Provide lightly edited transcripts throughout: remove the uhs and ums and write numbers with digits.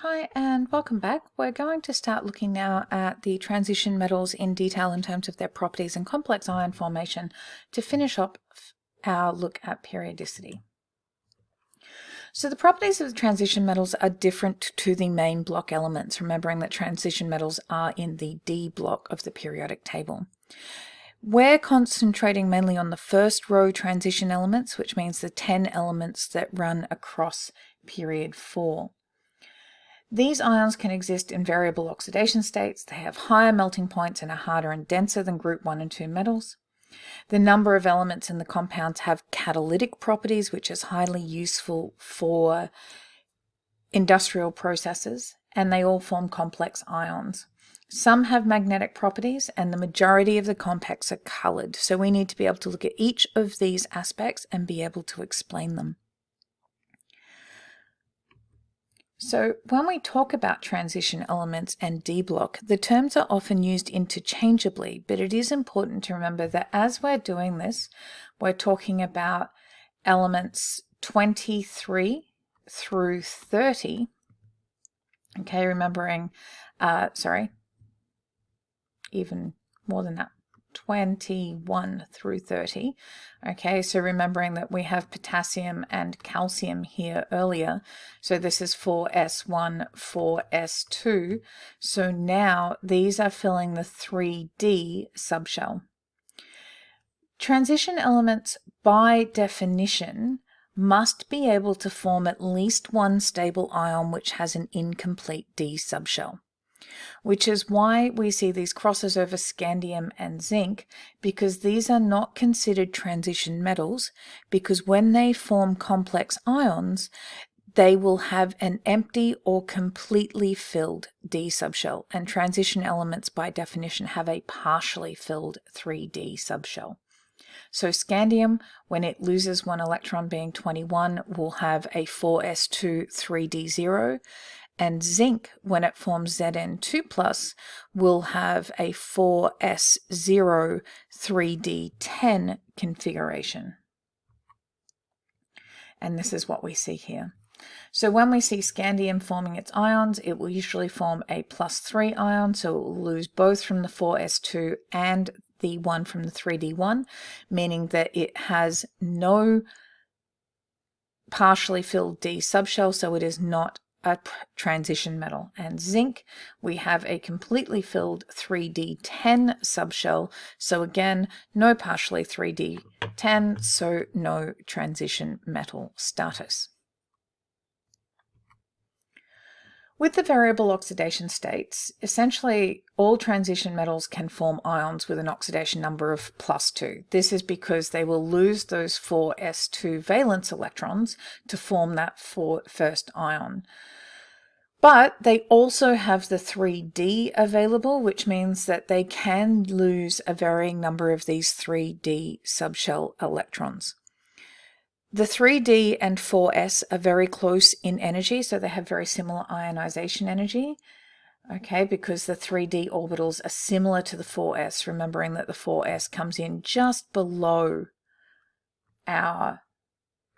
Hi and welcome back. We're going to start looking now at the transition metals in detail in terms of their properties and complex ion formation to finish up our look at periodicity. So the properties of the transition metals are different to the main block elements, remembering that transition metals are in the D block of the periodic table. We're concentrating mainly on the first row transition elements, which means the 10 elements that run across period 4. These ions can exist in variable oxidation states. They have higher melting points and are harder and denser than group 1 and 2 metals. The number of elements in the compounds have catalytic properties, which is highly useful for industrial processes, and they all form complex ions. Some have magnetic properties, and the majority of the compounds are colored. So we need to be able to look at each of these aspects and be able to explain them. So when we talk about transition elements and D block, the terms are often used interchangeably, but it is important to remember that as we're doing this, we're talking about elements 23 through 30. Okay, remembering, even more than that, 21 through 30. Okay, so remembering that we have potassium and calcium here earlier. So this is 4s1, 4s2. So now these are filling the 3D subshell. Transition elements, by definition, must be able to form at least one stable ion which has an incomplete D subshell, which is why we see these crosses over scandium and zinc, because these are not considered transition metals, because when they form complex ions, they will have an empty or completely filled D subshell, and transition elements by definition have a partially filled 3D subshell. So scandium, when it loses one electron being 21, will have a 4s2 3d0. And zinc, when it forms Zn2+, will have a 4s0 3d10 configuration. And this is what we see here. So when we see scandium forming its ions, it will usually form a +3 ion, so it will lose both from the 4s2 and the one from the 3d1, meaning that it has no partially filled D subshell, so it is not a transition metal. And zinc, we have a completely filled 3d10 subshell, so again, no partially 3d10, so no transition metal status. With the variable oxidation states, essentially all transition metals can form ions with an oxidation number of +2. This is because they will lose those 4s2 valence electrons to form that first ion. But they also have the 3D available, which means that they can lose a varying number of these 3D subshell electrons. The 3D and 4s are very close in energy, so they have very similar ionization energy, okay, because the 3D orbitals are similar to the 4s, remembering that the 4s comes in just below our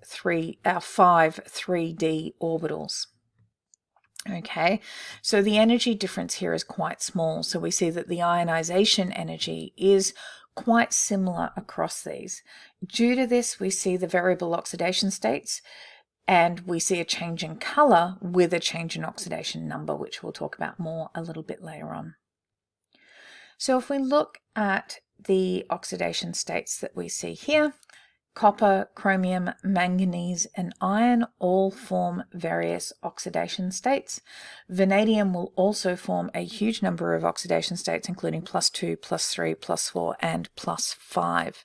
5 3D orbitals. Okay, so the energy difference here is quite small, so we see that the ionization energy is quite similar across these. Due to this, we see the variable oxidation states, and we see a change in color with a change in oxidation number, which we'll talk about more a little bit later on. So if we look at the oxidation states that we see here, copper, chromium, manganese, and iron all form various oxidation states. Vanadium will also form a huge number of oxidation states, including +2, +3, +4, and +5.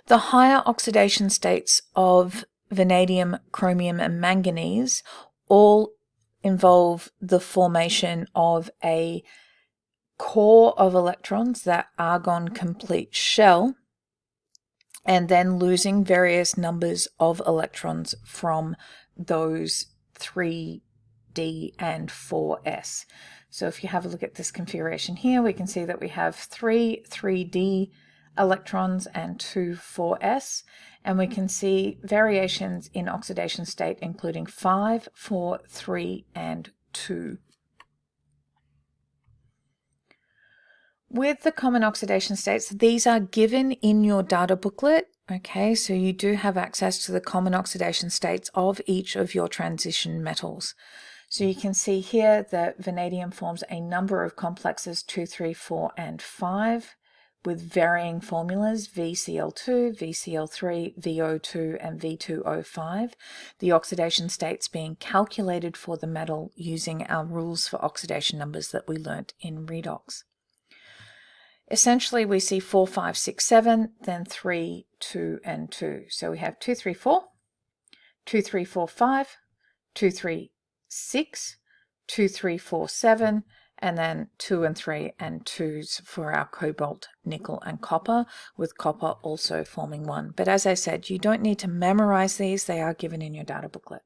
The higher oxidation states of vanadium, chromium, and manganese all involve the formation of a core of electrons, that argon complete shell, and then losing various numbers of electrons from those 3D and 4s. So if you have a look at this configuration here, we can see that we have 3 3D electrons and 2 4s, and we can see variations in oxidation state including 5, 4, 3, and 2. With the common oxidation states, these are given in your data booklet. Okay, so you do have access to the common oxidation states of each of your transition metals. So you can see here that vanadium forms a number of complexes 2, 3, 4, and 5 with varying formulas VCl2, VCl3, VO2, and V2O5. The oxidation states being calculated for the metal using our rules for oxidation numbers that we learnt in redox. Essentially, we see 4, 5, 6, 7, then 3, 2, and 2. So we have 2, 3, 4, 2, 3, 4, 5, 2, 3, 6, 2, 3, 4, 7, and then 2 and 3 and 2s for our cobalt, nickel, and copper, with copper also forming 1. But as I said, you don't need to memorize these. They are given in your data booklet.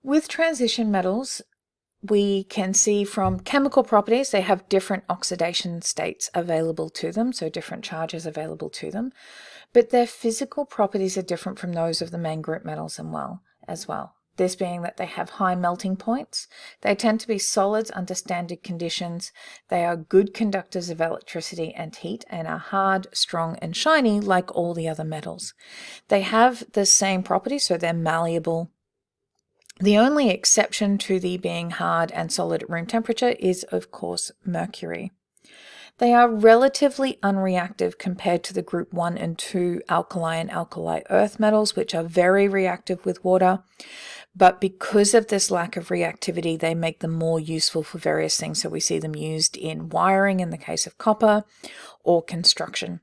With transition metals, we can see from chemical properties, they have different oxidation states available to them, so different charges available to them, but their physical properties are different from those of the main group metals as well. This being that they have high melting points, they tend to be solids under standard conditions, they are good conductors of electricity and heat, and are hard, strong, and shiny like all the other metals. They have the same properties, so they're malleable. The only exception to the being hard and solid at room temperature is, of course, mercury. They are relatively unreactive compared to the group 1 and 2 alkali and alkali earth metals, which are very reactive with water. But because of this lack of reactivity, they make them more useful for various things. So we see them used in wiring in the case of copper, or construction.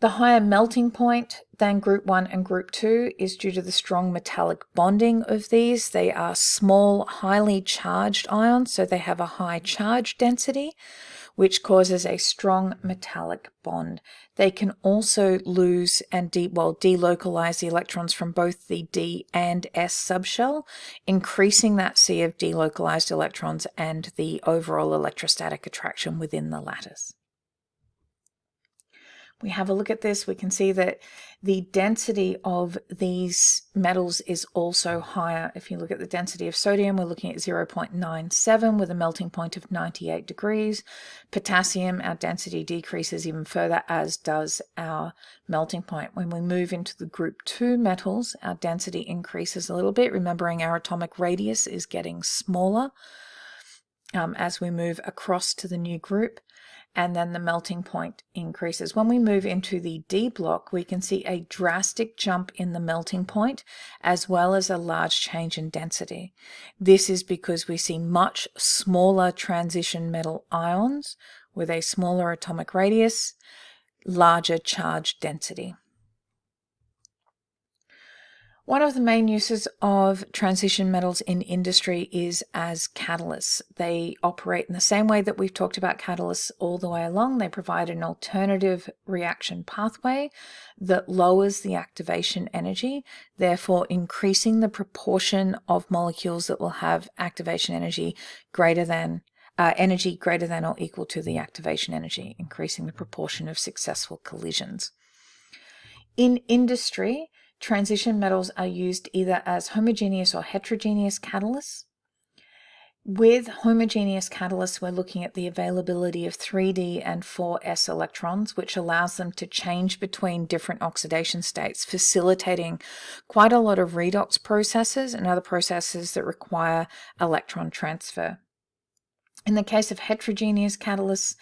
The higher melting point than group 1 and group 2 is due to the strong metallic bonding of these. They are small, highly charged ions, so they have a high charge density, which causes a strong metallic bond. They can also lose and delocalize the electrons from both the D and S subshell, increasing that sea of delocalized electrons and the overall electrostatic attraction within the lattice. We have a look at this, we can see that the density of these metals is also higher. If you look at the density of sodium, we're looking at 0.97 with a melting point of 98 degrees. Potassium, our density decreases even further, as does our melting point. When we move into the group 2 metals, our density increases a little bit, remembering our atomic radius is getting smaller as we move across to the new group. And then the melting point increases. When we move into the D block, we can see a drastic jump in the melting point, as well as a large change in density. This is because we see much smaller transition metal ions with a smaller atomic radius, larger charge density. One of the main uses of transition metals in industry is as catalysts. They operate in the same way that we've talked about catalysts all the way along. They provide an alternative reaction pathway that lowers the activation energy, therefore increasing the proportion of molecules that will have activation energy greater than or equal to the activation energy, increasing the proportion of successful collisions. In industry, transition metals are used either as homogeneous or heterogeneous catalysts. With homogeneous catalysts, we're looking at the availability of 3d and 4s electrons, which allows them to change between different oxidation states, facilitating quite a lot of redox processes and other processes that require electron transfer. In the case of heterogeneous catalysts,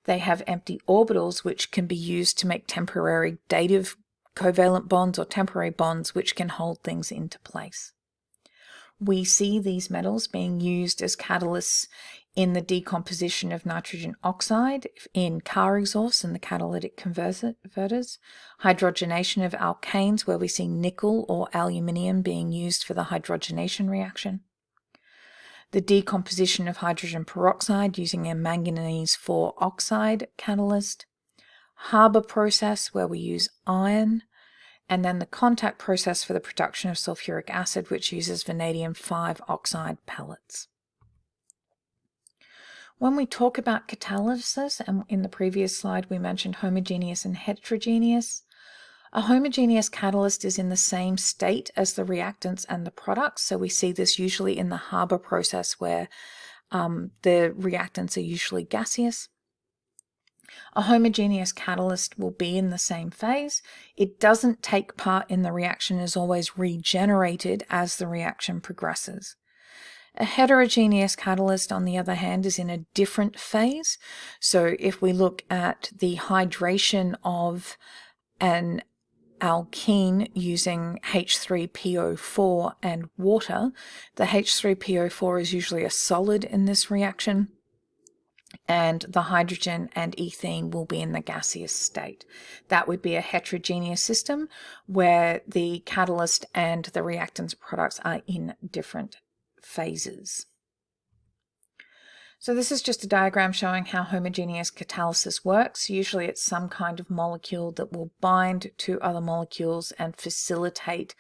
they have empty orbitals, which can be used to make temporary dative covalent bonds or temporary bonds, which can hold things into place. We see these metals being used as catalysts in the decomposition of nitrogen oxide in car exhausts and the catalytic converters, hydrogenation of alkanes, where we see nickel or aluminium being used for the hydrogenation reaction, the decomposition of hydrogen peroxide using a manganese 4 oxide catalyst, Haber process, where we use iron, and then the contact process for the production of sulfuric acid, which uses vanadium 5 oxide pellets. When we talk about catalysis, and in the previous slide we mentioned homogeneous and heterogeneous, a homogeneous catalyst is in the same state as the reactants and the products. So we see this usually in the Haber process where the reactants are usually gaseous. A homogeneous catalyst will be in the same phase. It doesn't take part in the reaction, is always regenerated as the reaction progresses. A heterogeneous catalyst, on the other hand, is in a different phase. So if we look at the hydration of an alkene using H3PO4 and water, the H3PO4 is usually a solid in this reaction, and the hydrogen and ethene will be in the gaseous state. That would be a heterogeneous system where the catalyst and the reactants products are in different phases. So this is just a diagram showing how homogeneous catalysis works. Usually it's some kind of molecule that will bind to other molecules and facilitate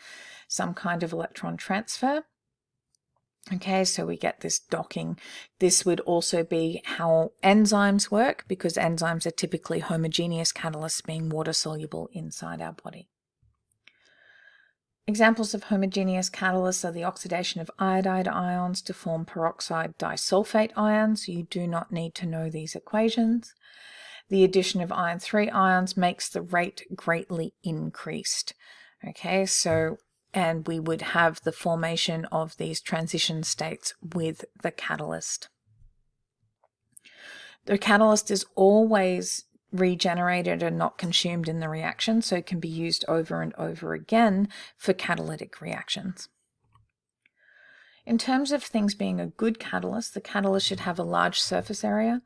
some kind of electron transfer. Okay, so we get this docking. This would also be how enzymes work, because enzymes are typically homogeneous catalysts, being water-soluble inside our body. Examples of homogeneous catalysts are the oxidation of iodide ions to form peroxide disulfate ions. You do not need to know these equations. The addition of iron 3 ions makes the rate greatly increased. Okay, so and we would have the formation of these transition states with the catalyst. The catalyst is always regenerated and not consumed in the reaction, so it can be used over and over again for catalytic reactions. In terms of things being a good catalyst, the catalyst should have a large surface area.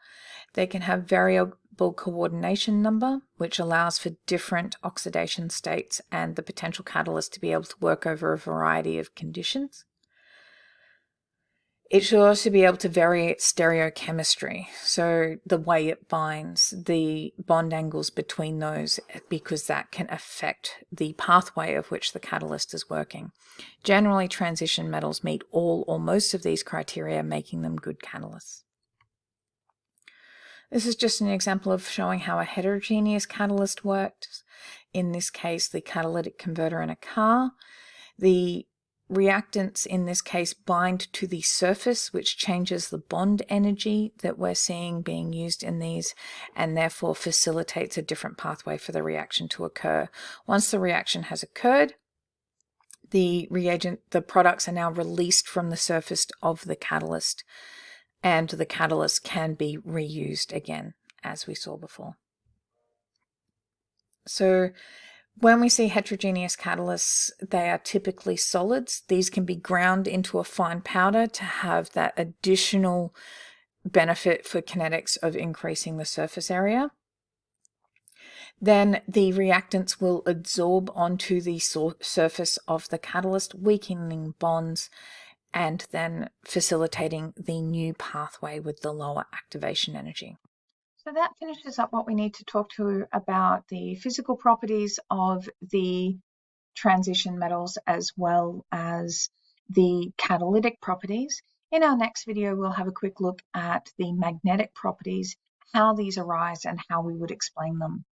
They can have variable coordination number, which allows for different oxidation states and the potential catalyst to be able to work over a variety of conditions. It should also be able to vary its stereochemistry, so the way it binds, the bond angles between those, because that can affect the pathway of which the catalyst is working. Generally, transition metals meet all or most of these criteria, making them good catalysts. This is just an example of showing how a heterogeneous catalyst works. In this case, the catalytic converter in a car. The reactants in this case bind to the surface, which changes the bond energy that we're seeing being used in these, and therefore facilitates a different pathway for the reaction to occur. Once the reaction has occurred, the products are now released from the surface of the catalyst, and the catalyst can be reused again, as we saw before. So when we see heterogeneous catalysts, they are typically solids. These can be ground into a fine powder to have that additional benefit for kinetics of increasing the surface area. Then the reactants will absorb onto the surface of the catalyst, weakening bonds and then facilitating the new pathway with the lower activation energy. So that finishes up what we need to talk to about the physical properties of the transition metals as well as the catalytic properties. In our next video, we'll have a quick look at the magnetic properties, how these arise and how we would explain them.